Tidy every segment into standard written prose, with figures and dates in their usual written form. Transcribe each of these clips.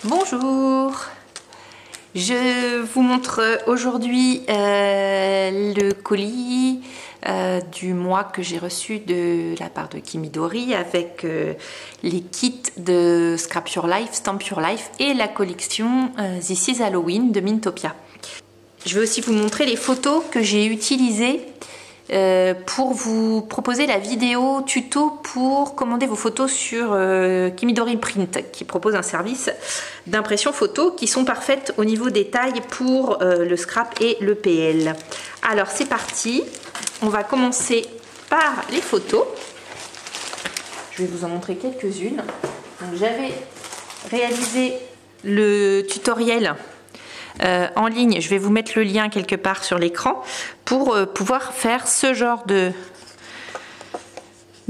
Bonjour, je vous montre aujourd'hui le colis du mois que j'ai reçu de la part de Kimidori avec les kits de Scrap Your Life, Stamp Your Life et la collection This is Halloween de Mintopia. Je vais aussi vous montrer les photos que j'ai utilisées pour vous proposer la vidéo tuto pour commander vos photos sur Kimidori Print, qui propose un service d'impression photo qui sont parfaites au niveau des tailles pour le scrap et le PL. Alors c'est parti, on va commencer par les photos. Je vais vous en montrer quelques-unes. J'avais réalisé le tutoriel en ligne, je vais vous mettre le lien quelque part sur l'écran pour pouvoir faire ce genre de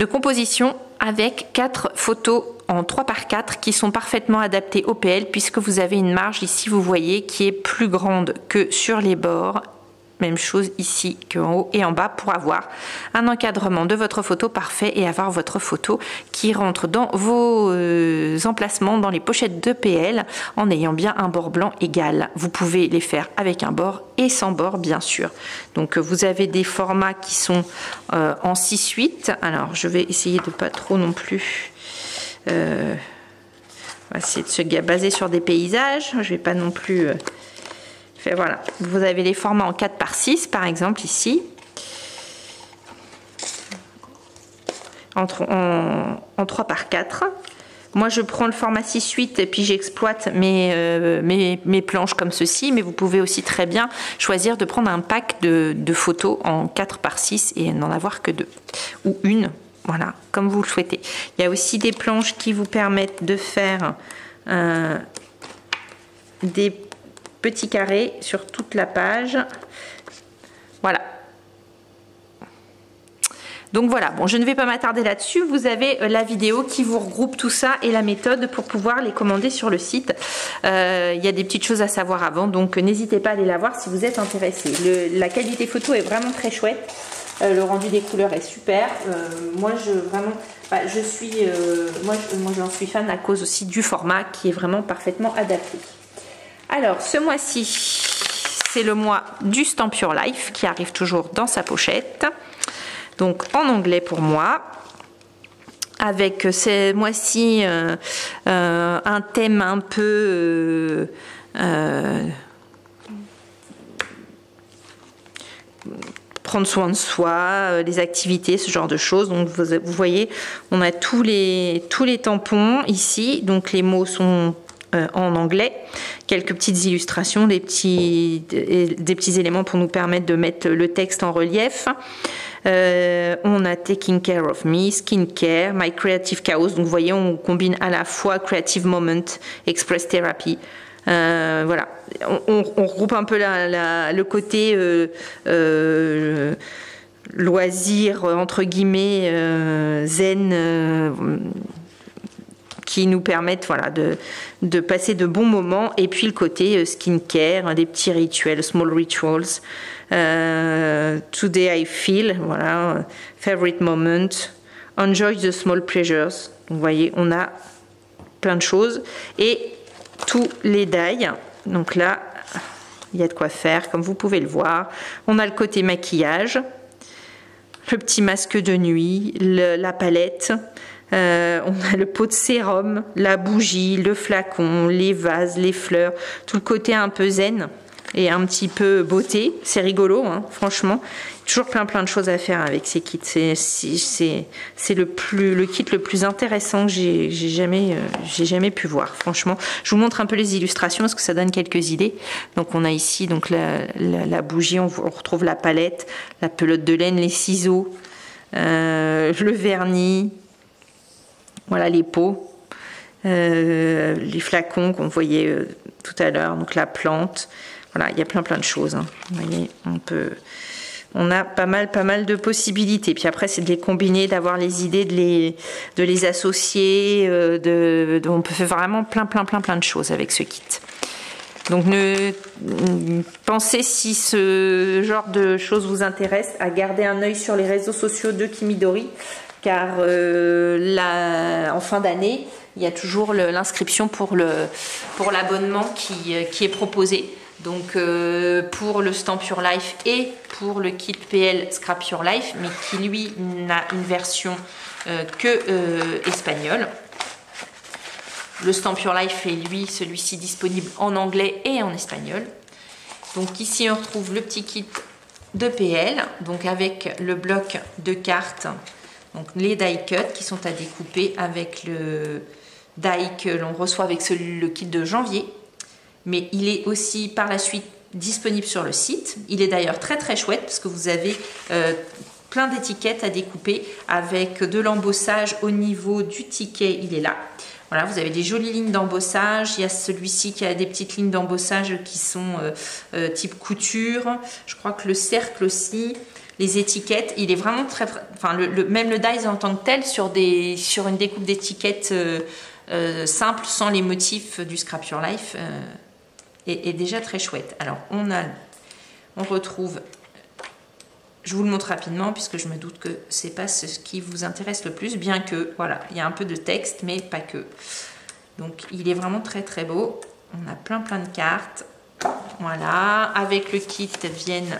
composition avec 4 photos en 3x4 qui sont parfaitement adaptées au PL puisque vous avez une marge ici, vous voyez, qui est plus grande que sur les bords. Même chose ici qu'en haut et en bas pour avoir un encadrement de votre photo parfait et avoir votre photo qui rentre dans vos emplacements, dans les pochettes de PL en ayant bien un bord blanc égal. Vous pouvez les faire avec un bord et sans bord bien sûr. Donc vous avez des formats qui sont en 6/8. Alors je vais essayer de pas trop non plus... on va essayer de se baser sur des paysages. Je vais pas non plus... Voilà, vous avez les formats en 4x6 par exemple ici, en 3x4. Moi je prends le format 6/8 et puis j'exploite mes planches comme ceci, mais vous pouvez aussi très bien choisir de prendre un pack de photos en 4x6 et n'en avoir que 2 ou une, voilà, comme vous le souhaitez. Il y a aussi des planches qui vous permettent de faire des petits carrés sur toute la page. Voilà. Donc voilà, bon, je ne vais pas m'attarder là-dessus. Vous avez la vidéo qui vous regroupe tout ça et la méthode pour pouvoir les commander sur le site. Il y a des petites choses à savoir avant, donc n'hésitez pas à aller la voir si vous êtes intéressé. La qualité photo est vraiment très chouette. Le rendu des couleurs est super. Moi, j'en suis fan à cause aussi du format qui est vraiment parfaitement adapté. Alors, ce mois-ci, c'est le mois du Stamp Your Life qui arrive toujours dans sa pochette. Donc, en anglais pour moi. Avec ce mois-ci un thème un peu... prendre soin de soi, les activités, ce genre de choses. Donc, vous voyez, on a tous les tampons ici. Donc, les mots sont... en anglais, quelques petites illustrations, des petits éléments pour nous permettre de mettre le texte en relief. On a Taking Care of Me, Skincare, My Creative Chaos. Donc vous voyez, on combine à la fois Creative Moment, Express Therapy. Voilà, on regroupe un peu le côté loisir entre guillemets zen. Qui nous permettent, voilà, de passer de bons moments, et puis le côté skincare, des petits rituels, small rituals, today I feel, voilà, favorite moment, enjoy the small pleasures. Donc, vous voyez, on a plein de choses et tous les die. Donc là, il y a de quoi faire, comme vous pouvez le voir. On a le côté maquillage, le petit masque de nuit, la palette. On a le pot de sérum, la bougie, le flacon, les vases, les fleurs, tout le côté un peu zen et un petit peu beauté. C'est rigolo, hein, franchement. Toujours plein de choses à faire avec ces kits. C'est le kit le plus intéressant que j'ai jamais pu voir, franchement. Je vous montre un peu les illustrations parce que ça donne quelques idées. Donc on a ici donc la bougie, on retrouve la palette, la pelote de laine, les ciseaux, le vernis. Voilà les pots, les flacons qu'on voyait tout à l'heure, donc la plante. Voilà, il y a plein de choses. Hein. Vous voyez, on a pas mal de possibilités. Puis après, c'est de les combiner, d'avoir les idées, de les associer. On peut faire vraiment plein de choses avec ce kit. Donc pensez, si ce genre de choses vous intéresse, à garder un œil sur les réseaux sociaux de Kimidori, car en fin d'année, il y a toujours l'inscription pour l'abonnement qui est proposé. Donc pour le Stamp Your Life et pour le kit PL Scrap Your Life, mais qui lui n'a une version que espagnole. Le Stamp Your Life est lui, celui-ci disponible en anglais et en espagnol. Donc ici on retrouve le petit kit de PL, donc avec le bloc de cartes, donc les die cut qui sont à découper avec le die que l'on reçoit avec le kit de janvier. Mais il est aussi par la suite disponible sur le site. Il est d'ailleurs très très chouette parce que vous avez plein d'étiquettes à découper avec de l'embossage au niveau du ticket, il est là. Voilà, vous avez des jolies lignes d'embossage. Il y a celui-ci qui a des petites lignes d'embossage qui sont type couture. Je crois que le cercle aussi, les étiquettes, il est vraiment très... Enfin, même le dies en tant que tel sur une découpe d'étiquettes simple, sans les motifs du Scrap Your Life, est déjà très chouette. Alors, on retrouve... Je vous le montre rapidement puisque je me doute que c'est pas ce qui vous intéresse le plus, bien que voilà, il y a un peu de texte, mais pas que. Donc il est vraiment très très beau. On a plein de cartes. Voilà, avec le kit viennent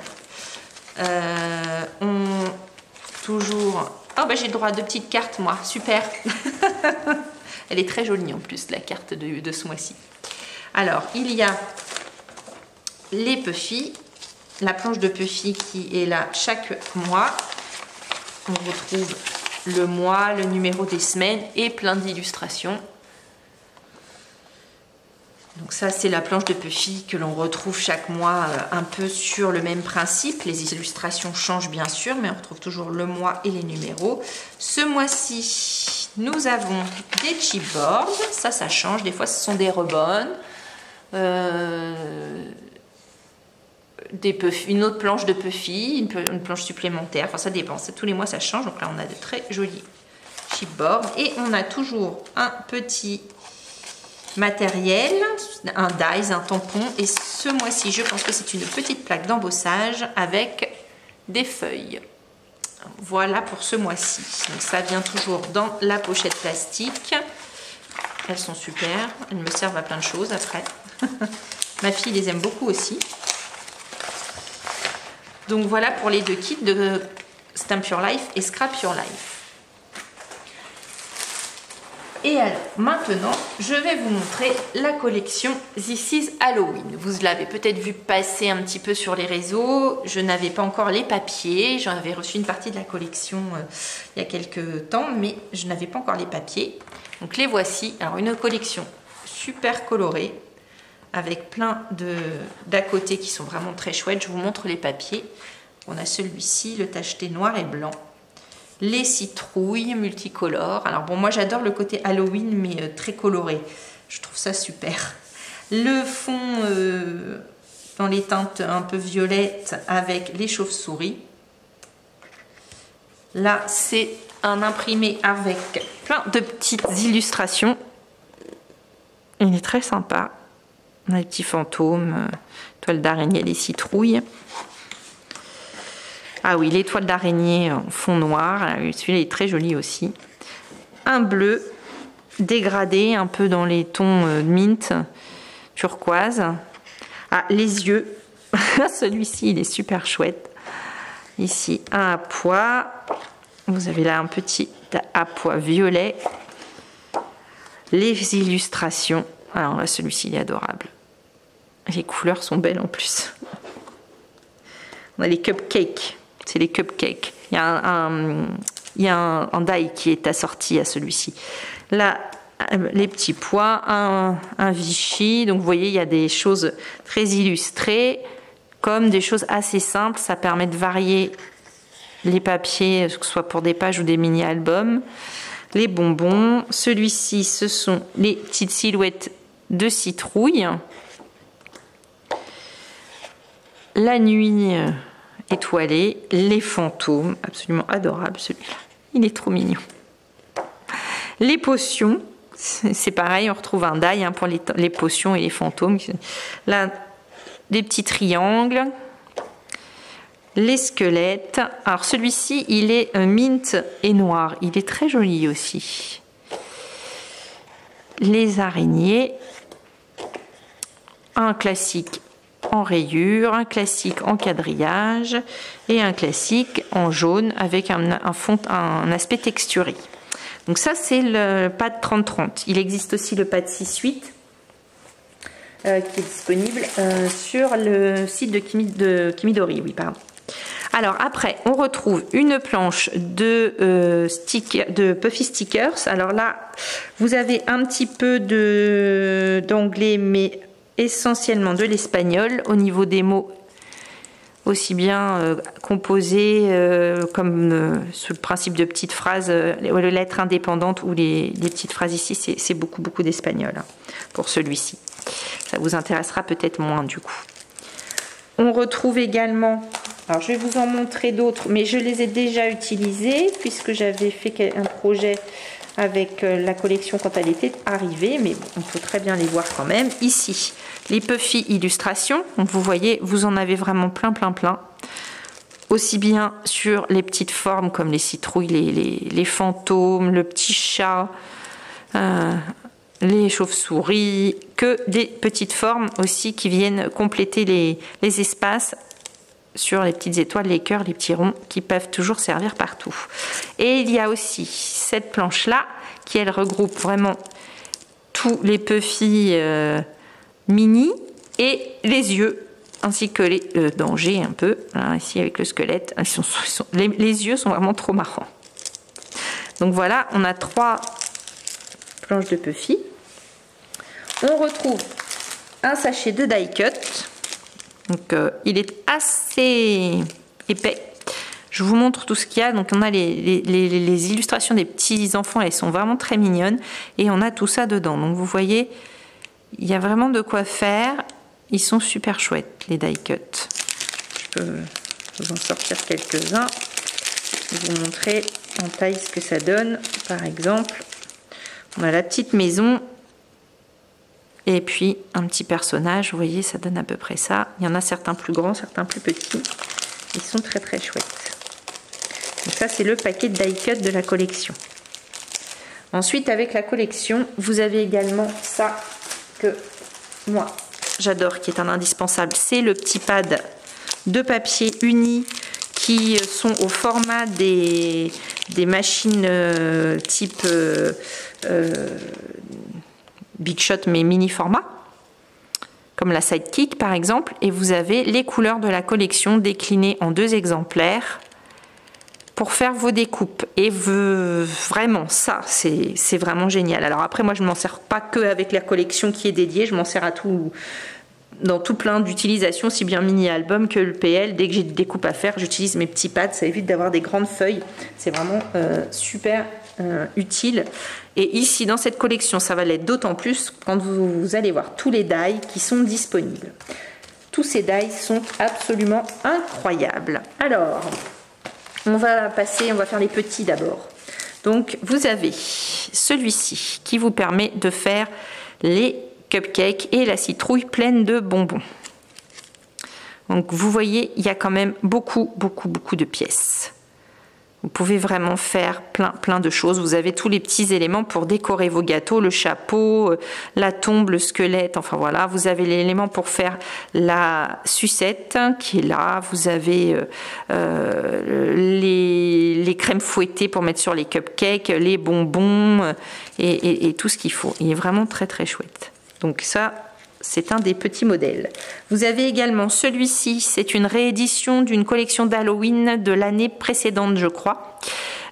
toujours. Oh bah j'ai le droit à 2 petites cartes moi, super. Elle est très jolie en plus la carte de ce mois-ci. Alors il y a les Puffy. La planche de Puffy qui est là chaque mois. On retrouve le mois, le numéro des semaines et plein d'illustrations. Donc ça c'est la planche de Puffy que l'on retrouve chaque mois un peu sur le même principe. Les illustrations changent bien sûr, mais on retrouve toujours le mois et les numéros. Ce mois-ci, nous avons des chipboards. Ça change. Des fois ce sont des rebonds. Une autre planche de Puffy, une planche supplémentaire, enfin ça dépend, tous les mois ça change. Donc là on a de très jolis chipboards et on a toujours un petit matériel, un dies, un tampon, et ce mois-ci je pense que c'est une petite plaque d'embossage avec des feuilles. Voilà pour ce mois-ci. Donc ça vient toujours dans la pochette plastique. Elles sont super, elles me servent à plein de choses après. Ma fille les aime beaucoup aussi. Donc voilà pour les 2 kits de Stamp Your Life et Scrap Your Life. Et alors maintenant, je vais vous montrer la collection This is Halloween. Vous l'avez peut-être vu passer un petit peu sur les réseaux. Je n'avais pas encore les papiers. J'en avais reçu une partie de la collection il y a quelques temps, mais je n'avais pas encore les papiers. Donc les voici. Alors une collection super colorée, avec plein d'à côté qui sont vraiment très chouettes. Je vous montre les papiers. On a celui-ci, le tacheté noir et blanc. Les citrouilles multicolores. Alors bon, moi j'adore le côté Halloween, mais très coloré. Je trouve ça super. Le fond dans les teintes un peu violettes avec les chauves-souris. Là, c'est un imprimé avec plein de petites illustrations. Il est très sympa. On a les petits fantômes, toiles d'araignée, les citrouilles. Ah oui, l'étoile d'araignée en fond noir. Celui-là est très joli aussi. Un bleu dégradé, un peu dans les tons mint, turquoise. Ah, les yeux. Celui-ci, il est super chouette. Ici, un à pois. Vous avez là un petit à pois violet. Les illustrations. Alors là, celui-ci, il est adorable. Les couleurs sont belles en plus. On a les cupcakes. C'est les cupcakes. Il y a un die qui est assorti à celui-ci. Là, les petits pois, un Vichy. Donc, vous voyez, il y a des choses très illustrées, comme des choses assez simples. Ça permet de varier les papiers, que ce soit pour des pages ou des mini-albums. Les bonbons. Celui-ci, ce sont les petites silhouettes de citrouilles. La nuit étoilée, les fantômes, absolument adorable celui-là, il est trop mignon. Les potions, c'est pareil, on retrouve un die pour les potions et les fantômes. Là, des petits triangles, les squelettes. Alors celui-ci, il est mint et noir, il est très joli aussi. les araignées, un classique en rayure, un classique en quadrillage et un classique en jaune avec un aspect texturé. Donc ça c'est le pad 30-30. Il existe aussi le pad 6-8 qui est disponible sur le site de Kimidori. Oui, pardon. Alors après, on retrouve une planche de Puffy Stickers. Alors là, vous avez un petit peu d'anglais, mais essentiellement de l'espagnol au niveau des mots, aussi bien composés comme ce principe de petites phrases, les lettres indépendantes ou les petites phrases ici, c'est beaucoup d'espagnol hein, pour celui-ci. Ça vous intéressera peut-être moins du coup. On retrouve également, alors je vais vous en montrer d'autres, mais je les ai déjà utilisés puisque j'avais fait un projet avec la collection quand elle était arrivée, mais bon, on peut très bien les voir quand même. Ici, les Puffy illustrations, donc vous voyez, vous en avez vraiment plein. Aussi bien sur les petites formes comme les citrouilles, les fantômes, le petit chat, les chauves-souris, que des petites formes aussi qui viennent compléter les espaces sur les petites étoiles, les cœurs, les petits ronds qui peuvent toujours servir partout. Et il y a aussi cette planche-là qui, elle, regroupe vraiment tous les Puffy mini et les yeux, ainsi que les dangers un peu. Voilà, ici avec le squelette, les yeux sont vraiment trop marrants. Donc voilà, on a 3 planches de Puffy. On retrouve un sachet de die cut. Donc il est assez épais. Je vous montre tout ce qu'il y a. Donc on a les illustrations des petits enfants, elles sont vraiment très mignonnes. Et on a tout ça dedans. Donc vous voyez, il y a vraiment de quoi faire. Ils sont super chouettes, les die cut. Je peux vous en sortir quelques-uns. Vous montrer en taille ce que ça donne. Par exemple, on a la petite maison. Et puis un petit personnage, vous voyez, ça donne à peu près ça. Il y en a certains plus grands, certains plus petits. Ils sont très chouettes. Donc ça, c'est le paquet de die cut de la collection. Ensuite, avec la collection, vous avez également ça que moi, j'adore, qui est un indispensable. C'est le petit pad de papier uni qui sont au format des machines type... Big Shot mais mini format, comme la Sidekick par exemple, et vous avez les couleurs de la collection déclinées en 2 exemplaires pour faire vos découpes. Et vraiment, ça, c'est vraiment génial. Alors après, moi, je ne m'en sers pas que avec la collection qui est dédiée, je m'en sers à tout, dans tout plein d'utilisations, aussi bien mini-album que le PL. Dès que j'ai des découpes à faire, j'utilise mes petits pads, ça évite d'avoir des grandes feuilles. C'est vraiment super utile. Et ici, dans cette collection, ça va l'être d'autant plus quand vous allez voir tous les dies qui sont disponibles. Tous ces dies sont absolument incroyables. Alors, on va faire les petits d'abord. Donc, vous avez celui-ci qui vous permet de faire les cupcakes et la citrouille pleine de bonbons. Donc, vous voyez, il y a quand même beaucoup de pièces. Vous pouvez vraiment faire plein de choses. Vous avez tous les petits éléments pour décorer vos gâteaux, le chapeau, la tombe, le squelette, enfin voilà. Vous avez l'élément pour faire la sucette qui est là. Vous avez les crèmes fouettées pour mettre sur les cupcakes, les bonbons et tout ce qu'il faut. Il est vraiment très chouette. Donc ça, c'est un des petits modèles. Vous avez également celui-ci, c'est une réédition d'une collection d'Halloween de l'année précédente, je crois.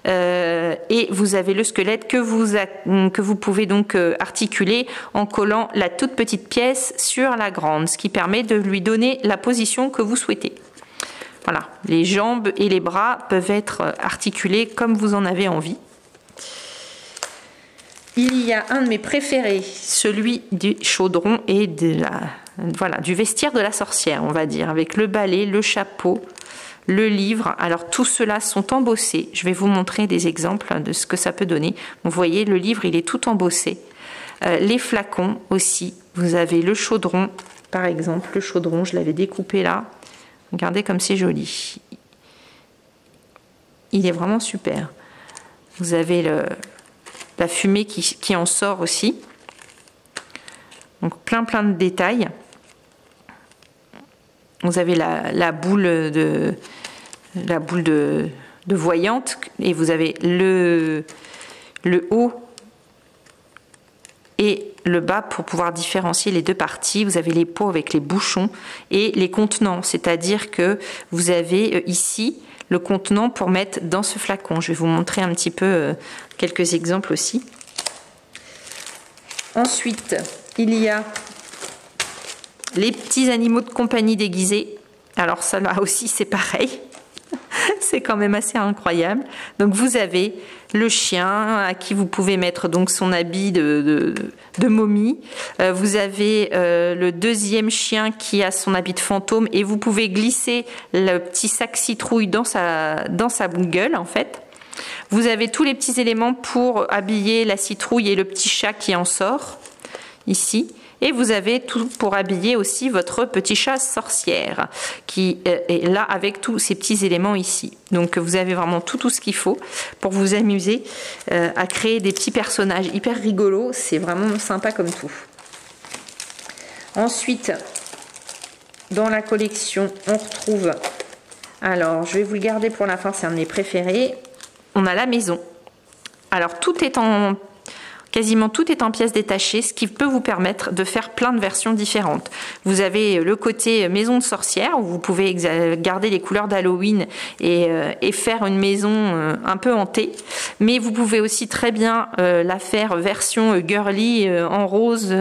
Et vous avez le squelette que vous pouvez donc articuler en collant la toute petite pièce sur la grande, ce qui permet de lui donner la position que vous souhaitez. Voilà, les jambes et les bras peuvent être articulés comme vous en avez envie. Il y a un de mes préférés, celui du chaudron et du vestiaire de la sorcière, on va dire, avec le balai, le chapeau, le livre. Alors tout cela sont embossés. Je vais vous montrer des exemples de ce que ça peut donner. Vous voyez, le livre, il est tout embossé. Les flacons aussi. Vous avez le chaudron, par exemple. Le chaudron, je l'avais découpé là. Regardez comme c'est joli. Il est vraiment super. Vous avez la fumée qui en sort aussi. Donc plein de détails. Vous avez la boule de voyante et vous avez le haut et le bas pour pouvoir différencier les deux parties. Vous avez les pots avec les bouchons et les contenants, c'est-à-dire que vous avez ici le contenant pour mettre dans ce flacon. Je vais vous montrer un petit peu quelques exemples aussi. Ensuite, il y a les petits animaux de compagnie déguisés. Alors ça là aussi c'est pareil. C'est quand même assez incroyable. Donc vous avez le chien à qui vous pouvez mettre donc son habit de momie. Vous avez le deuxième chien qui a son habit de fantôme et vous pouvez glisser le petit sac citrouille dans sa gueule en fait. Vous avez tous les petits éléments pour habiller la citrouille et le petit chat qui en sort ici. Et vous avez tout pour habiller aussi votre petit chat sorcière qui est là avec tous ces petits éléments ici. Donc vous avez vraiment tout ce qu'il faut pour vous amuser à créer des petits personnages hyper rigolos. C'est vraiment sympa comme tout. Ensuite, dans la collection, on retrouve... Alors, je vais vous le garder pour la fin, c'est un de mes préférés. On a la maison. Alors, quasiment tout est en pièces détachées, ce qui peut vous permettre de faire plein de versions différentes. Vous avez le côté maison de sorcière, où vous pouvez garder les couleurs d'Halloween et faire une maison un peu hantée. Mais vous pouvez aussi très bien la faire version girly, en rose,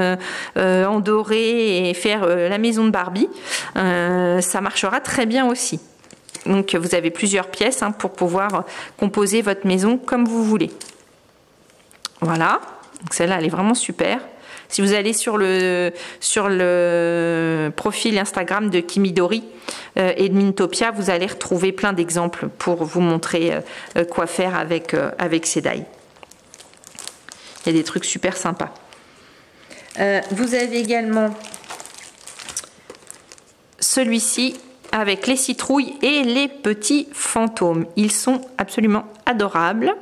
en doré, et faire la maison de Barbie. Ça marchera très bien aussi. Donc vous avez plusieurs pièces pour pouvoir composer votre maison comme vous voulez. Voilà. Donc celle-là, elle est vraiment super. Si vous allez sur le profil Instagram de Kimidori et de Mintopia, vous allez retrouver plein d'exemples pour vous montrer quoi faire avec ces die. Il y a des trucs super sympas. Vous avez également celui-ci avec les citrouilles et les petits fantômes. Ils sont absolument adorables,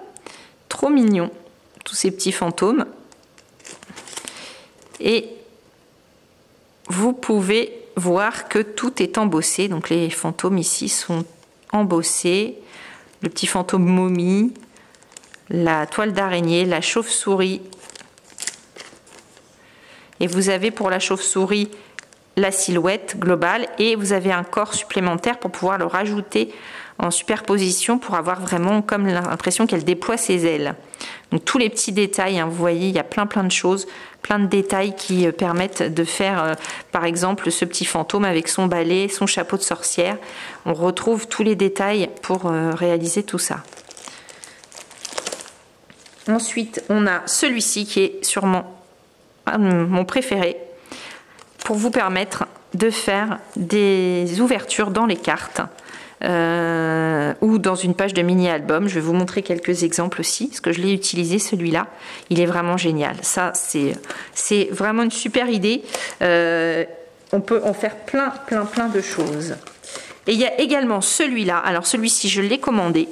trop mignons. Tous ces petits fantômes. Et vous pouvez voir que tout est embossé. Donc les fantômes ici sont embossés. Le petit fantôme momie, la toile d'araignée, la chauve-souris. Et vous avez pour la chauve-souris la silhouette globale et vous avez un corps supplémentaire pour pouvoir le rajouter en superposition pour avoir vraiment comme l'impression qu'elle déploie ses ailes. Donc tous les petits détails, vous voyez, il y a plein de choses, plein de détails qui permettent de faire par exemple ce petit fantôme avec son balai, son chapeau de sorcière. On retrouve tous les détails pour réaliser tout ça. Ensuite, on a celui-ci qui est sûrement mon préféré pour vous permettre de faire des ouvertures dans les cartes. Ou dans une page de mini-album. Je vais vous montrer quelques exemples aussi, parce que je l'ai utilisé celui-là. Il est vraiment génial. Ça, c'est vraiment une super idée. On peut en faire plein de choses. Et il y a également celui-là. Alors celui-ci, je l'ai commandé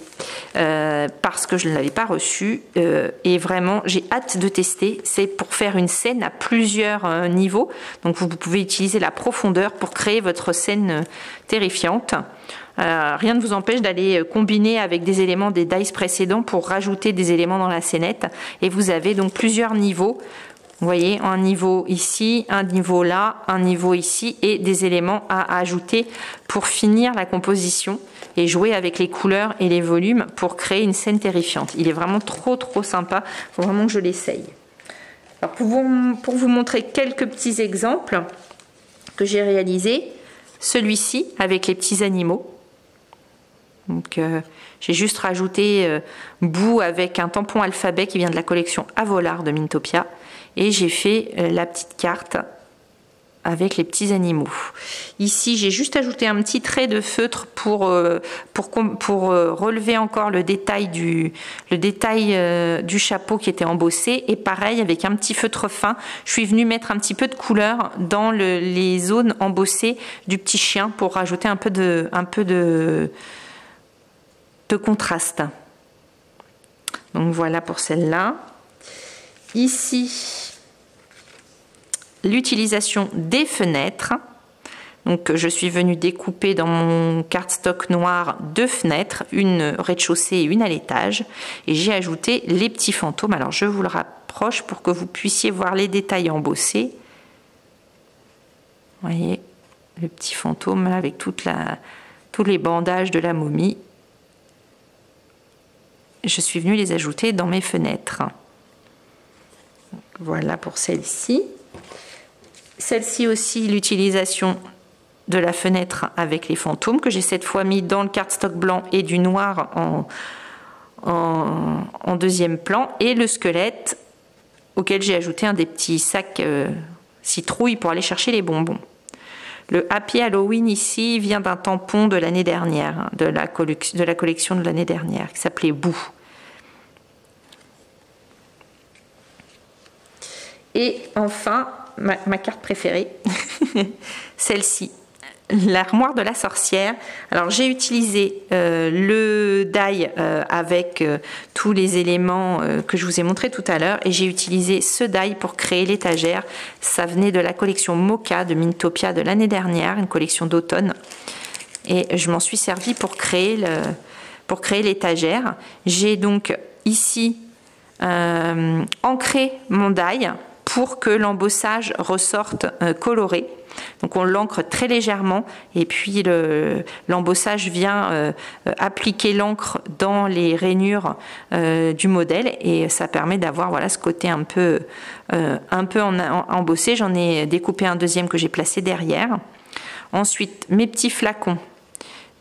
parce que je ne l'avais pas reçu. Et vraiment, j'ai hâte de tester. C'est pour faire une scène à plusieurs niveaux. Donc vous pouvez utiliser la profondeur pour créer votre scène terrifiante. Rien ne vous empêche d'aller combiner avec des éléments des dice précédents pour rajouter des éléments dans la scénette. Et vous avez donc plusieurs niveaux. Vous voyez, un niveau ici, un niveau là, un niveau ici et des éléments à ajouter pour finir la composition et jouer avec les couleurs et les volumes pour créer une scène terrifiante. Il est vraiment trop sympa. Il faut vraiment que je l'essaye. Alors pour vous montrer quelques petits exemples que j'ai réalisés, celui-ci avec les petits animaux. Donc j'ai juste rajouté bout avec un tampon alphabet qui vient de la collection Avolard de Mintopia et j'ai fait la petite carte avec les petits animaux. Ici j'ai juste ajouté un petit trait de feutre pour relever encore le détail du chapeau qui était embossé et pareil avec un petit feutre fin je suis venue mettre un petit peu de couleur dans les zones embossées du petit chien pour rajouter un peu de contraste. Donc voilà pour celle-là. Ici, l'utilisation des fenêtres. Donc je suis venue découper dans mon cardstock noir 2 fenêtres, une rez-de-chaussée et une à l'étage. Et j'ai ajouté les petits fantômes. Alors je vous le rapproche pour que vous puissiez voir les détails embossés. Vous voyez le petit fantôme avec tous les bandages de la momie. Je suis venue les ajouter dans mes fenêtres. Voilà pour celle-ci. Celle-ci aussi, l'utilisation de la fenêtre avec les fantômes que j'ai cette fois mis dans le cardstock blanc et du noir en deuxième plan, et le squelette auquel j'ai ajouté un des petits sacs citrouille pour aller chercher les bonbons. Le Happy Halloween ici vient d'un tampon de l'année dernière, de la collection de l'année dernière, qui s'appelait Boo. Et enfin, ma carte préférée, celle-ci, l'armoire de la sorcière. Alors j'ai utilisé le die avec tous les éléments que je vous ai montré tout à l'heure, et j'ai utilisé ce die pour créer l'étagère. Ça venait de la collection Mocha de Mintopia de l'année dernière, une collection d'automne, et je m'en suis servi pour créer l'étagère. J'ai donc ici ancré mon die pour que l'embossage ressorte coloré. Donc on l'encre très légèrement, et puis l'embossage vient appliquer l'encre dans les rainures du modèle, et ça permet d'avoir voilà, ce côté un peu embossé. J'en ai découpé un deuxième que j'ai placé derrière. Ensuite, mes petits flacons.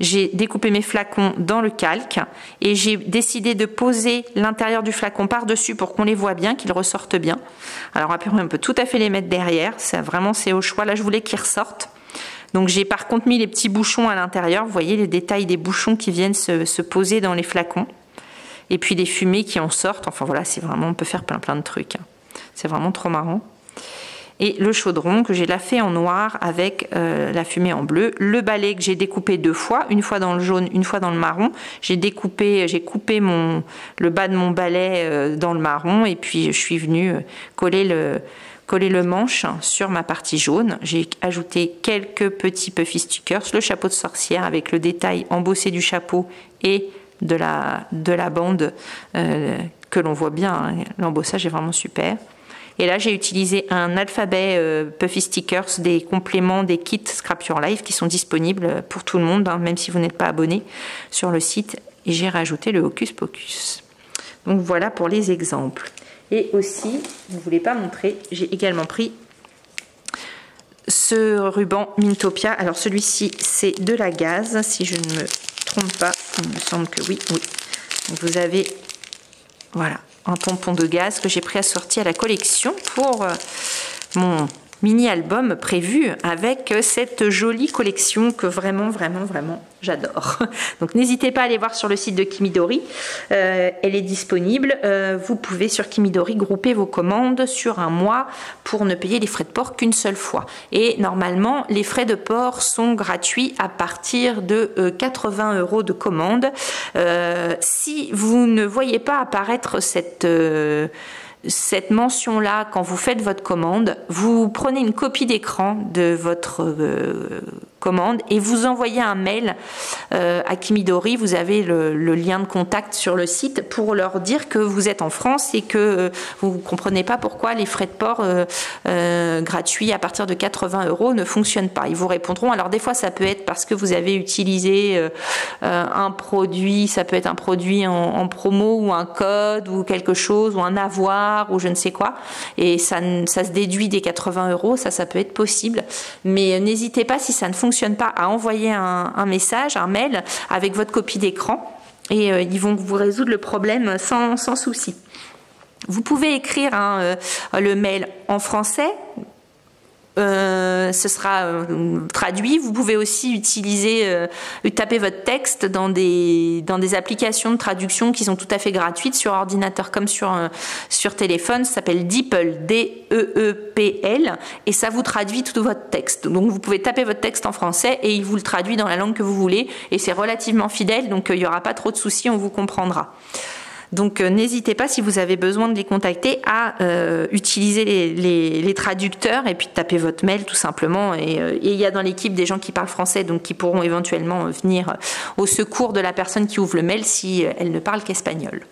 J'ai découpé mes flacons dans le calque, et j'ai décidé de poser l'intérieur du flacon par-dessus pour qu'on les voit bien, qu'ils ressortent bien. Alors après, on peut tout à fait les mettre derrière, c'est au choix. Là, je voulais qu'ils ressortent. Donc j'ai par contre mis les petits bouchons à l'intérieur. Vous voyez les détails des bouchons qui viennent se poser dans les flacons. Et puis les fumées qui en sortent. Enfin voilà, c'est vraiment, on peut faire plein de trucs. C'est vraiment trop marrant. Et le chaudron que j'ai là fait en noir avec la fumée en bleu. Le balai que j'ai découpé 2 fois, une fois dans le jaune, une fois dans le marron. J'ai coupé le bas de mon balai dans le marron, et puis je suis venue coller le manche sur ma partie jaune. J'ai ajouté quelques petits puffy stickers, le chapeau de sorcière avec le détail embossé du chapeau et de la bande que l'on voit bien, hein. L'embossage est vraiment super. Et là, j'ai utilisé un alphabet Puffy Stickers, des compléments, des kits Scrap Your Life qui sont disponibles pour tout le monde, hein, même si vous n'êtes pas abonné sur le site. Et j'ai rajouté le Hocus Pocus. Donc voilà pour les exemples. Et aussi, je ne vous l'ai pas montré, j'ai également pris ce ruban Mintopia. Alors celui-ci, c'est de la gaze, si je ne me trompe pas. Il me semble que oui. Donc vous avez, voilà, un pompon de gaze que j'ai pris assorti à la collection pour mon mini-album prévu avec cette jolie collection que vraiment j'adore. Donc n'hésitez pas à aller voir sur le site de Kimidori, elle est disponible. Vous pouvez sur Kimidori grouper vos commandes sur un mois pour ne payer les frais de port qu'une seule fois. Et normalement les frais de port sont gratuits à partir de 80 € de commande. Si vous ne voyez pas apparaître cette mention-là, quand vous faites votre commande, vous prenez une copie d'écran de votre commande et vous envoyez un mail à Kimidori. Vous avez le lien de contact sur le site pour leur dire que vous êtes en France et que vous ne comprenez pas pourquoi les frais de port gratuits à partir de 80 € ne fonctionnent pas. Ils vous répondront. Alors des fois, ça peut être parce que vous avez utilisé un produit, ça peut être un produit en promo ou un code ou quelque chose, ou un avoir ou je ne sais quoi, et ça se déduit des 80 €, ça peut être possible, mais n'hésitez pas, si ça ne fonctionne pas, à envoyer un message, un mail avec votre copie d'écran, et ils vont vous résoudre le problème sans souci. Vous pouvez écrire le mail en français, ce sera traduit. Vous pouvez aussi taper votre texte dans des applications de traduction qui sont tout à fait gratuites sur ordinateur comme sur téléphone. Ça s'appelle DeepL, D-E-E-P-L, et ça vous traduit tout votre texte. Donc vous pouvez taper votre texte en français et il vous le traduit dans la langue que vous voulez, et c'est relativement fidèle, donc il n'y aura pas trop de soucis, on vous comprendra. Donc n'hésitez pas, si vous avez besoin de les contacter, à utiliser les traducteurs et puis taper votre mail tout simplement. Et il y a dans l'équipe des gens qui parlent français, donc qui pourront éventuellement venir au secours de la personne qui ouvre le mail si elle ne parle qu'espagnol.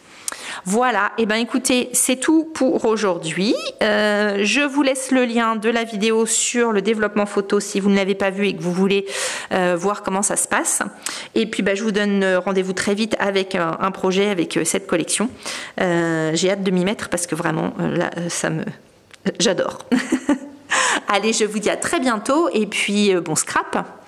Voilà, et bien écoutez, c'est tout pour aujourd'hui. Je vous laisse le lien de la vidéo sur le développement photo si vous ne l'avez pas vu et que vous voulez voir comment ça se passe. Et puis je vous donne rendez-vous très vite avec un projet, avec cette collection. J'ai hâte de m'y mettre parce que vraiment, là, j'adore. Allez, je vous dis à très bientôt et puis bon scrap.